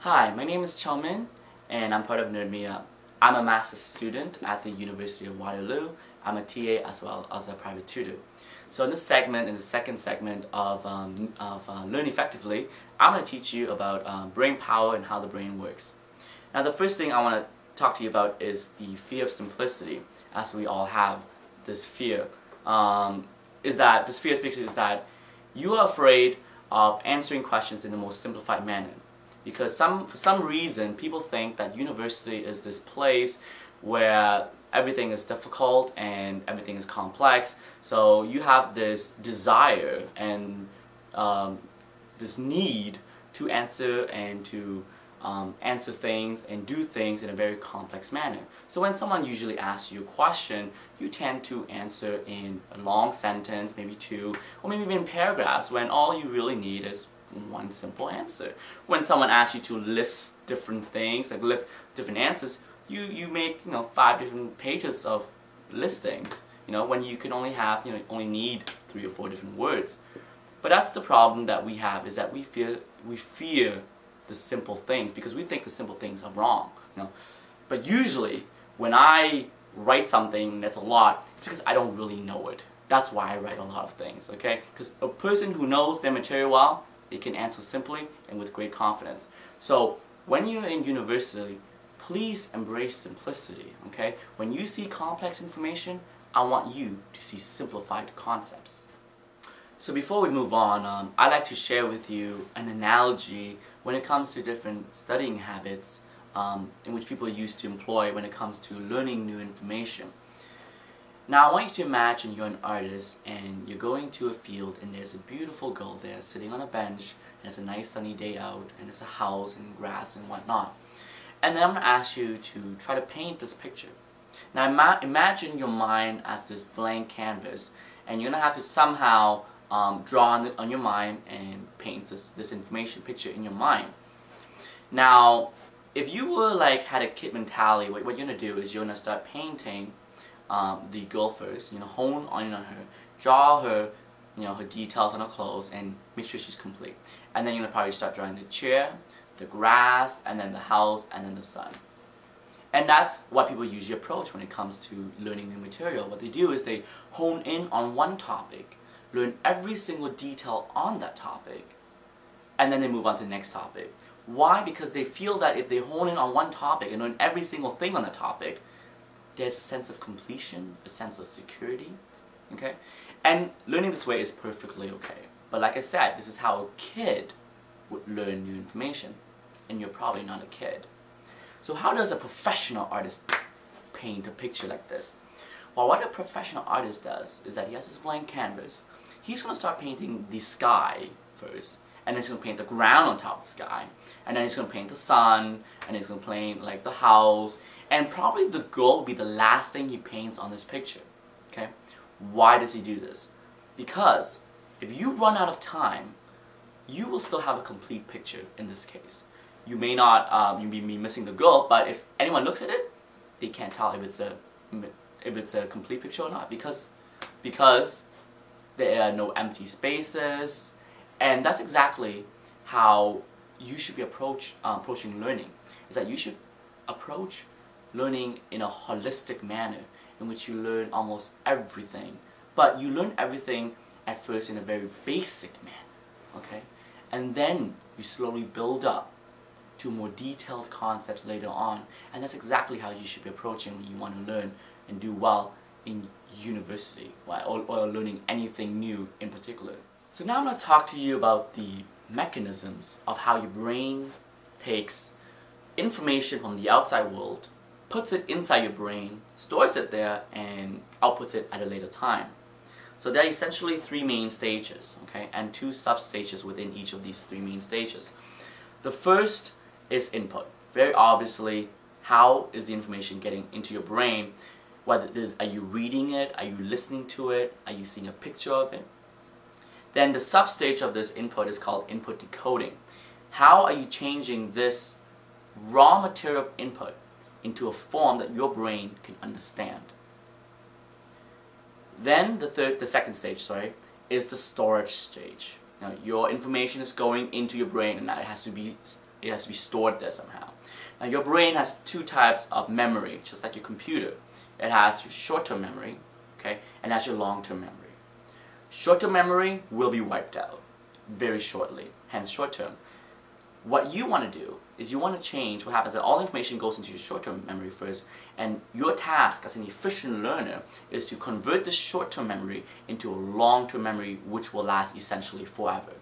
Hi, my name is Chelmin, and I'm part of NerdMeetup. I'm a master's student at the University of Waterloo. I'm a TA as well as a private tutor. So in this segment, in the second segment of Learn Effectively, I'm going to teach you about brain power and how the brain works. Now the first thing I want to talk to you about is the fear of simplicity, as we all have this fear. This fear basically is that you are afraid of answering questions in the most simplified manner. Because for some reason, people think that university is this place where everything is difficult and everything is complex. So you have this desire and this need to answer and to answer things and do things in a very complex manner. So when someone usually asks you a question, you tend to answer in a long sentence, maybe two, or maybe even paragraphs, when all you really need is one simple answer. When someone asks you to list different things, like list different answers, you make 5 different pages of listings. When you can only have only need 3 or 4 different words. But that's the problem that we have, is that we fear the simple things because we think the simple things are wrong. But usually when I write something that's a lot, it's because I don't really know it. That's why I write a lot of things. Okay? Because a person who knows their material well, they can answer simply and with great confidence. So when you're in university, please embrace simplicity. Okay? When you see complex information, I want you to see simplified concepts. So before we move on, I'd like to share with you an analogy when it comes to different studying habits in which people used to employ when it comes to learning new information. Now I want you to imagine you're an artist and you're going to a field and there's a beautiful girl there sitting on a bench and it's a nice sunny day out and there's a house and grass and whatnot. And then I'm going to ask you to try to paint this picture. Now imagine your mind as this blank canvas and you're going to have to somehow draw on your mind and paint this information picture in your mind. Now if you were had a kid mentality, what you're going to do is you're going to start painting the girl first, hone on her, draw her, her details on her clothes, and make sure she's complete. And then you're gonna probably start drawing the chair, the grass, and then the house, and then the sun. And that's what people usually approach when it comes to learning new material. What they do is they hone in on one topic, learn every single detail on that topic, and then they move on to the next topic. Why? Because they feel that if they hone in on one topic and learn every single thing on the topic, there's a sense of completion, a sense of security, okay? And learning this way is perfectly okay. But like I said, this is how a kid would learn new information, and you're probably not a kid. So how does a professional artist paint a picture like this? Well, what a professional artist does is that he has this blank canvas. He's going to start painting the sky first, and then he's going to paint the ground on top of the sky, and then he's going to paint the sun, and he's going to paint the house, and probably the girl will be the last thing he paints on this picture. Okay? Why does he do this? Because if you run out of time, you will still have a complete picture in this case. You may not, you may be missing the girl, but if anyone looks at it, they can't tell if it's a complete picture or not, because there are no empty spaces, and that's exactly how you should be approaching learning. Is that you should approach learning in a holistic manner in which you learn almost everything, but you learn everything at first in a very basic manner, okay? And then you slowly build up to more detailed concepts later on, and that's exactly how you should be approaching when you want to learn and do well in university, or learning anything new in particular. So now I'm going to talk to you about the mechanisms of how your brain takes information from the outside world, puts it inside your brain, stores it there, and outputs it at a later time. So there are essentially 3 main stages, okay, and 2 sub-stages within each of these 3 main stages. The first is input. Very obviously, how is the information getting into your brain? Whether it is, are you reading it? Are you listening to it? Are you seeing a picture of it? Then the sub-stage of this input is called input decoding. How are you changing this raw material of input into a form that your brain can understand? Then the second stage, is the storage stage. Now, your information is going into your brain and now it has to be It has to be stored there somehow. Now your brain has two types of memory, just like your computer. It has your short-term memory, okay, and it has your long-term memory. Short-term memory will be wiped out very shortly, hence short-term. What you want to do is you want to change what happens, that all information goes into your short-term memory first, and your task as an efficient learner is to convert the short-term memory into a long-term memory which will last essentially forever.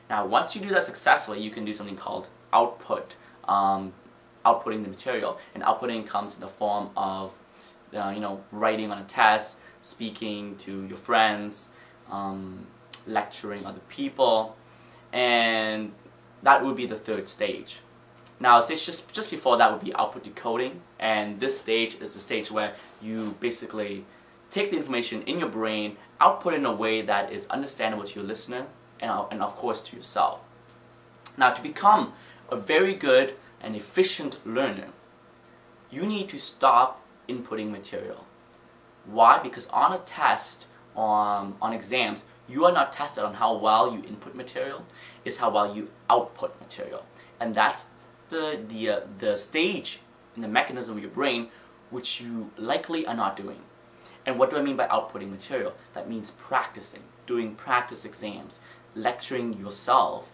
Now once you do that successfully, you can do something called output, outputting the material, and outputting comes in the form of writing on a test, speaking to your friends, lecturing other people, and that would be the third stage. Now stage just before that would be output decoding, and this stage is the stage where you basically take the information in your brain, output it in a way that is understandable to your listener and of course to yourself. Now to become a very good and efficient learner, you need to stop inputting material. Why? Because on a test, on exams, you are not tested on how well you input material, it's how well you output material. And that's the stage in the mechanism of your brain which you likely are not doing. And what do I mean by outputting material? That means practicing, doing practice exams, lecturing yourself,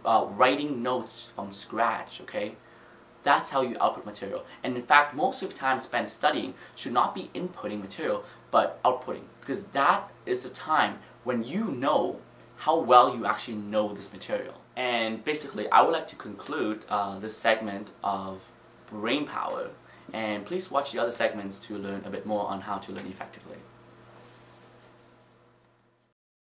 writing notes from scratch, okay? That's how you output material. And in fact, most of the time spent studying should not be inputting material, but outputting. Because that is the time when you know how well you actually know this material. And basically, I would like to conclude this segment of brain power. And please watch the other segments to learn a bit more on how to learn effectively.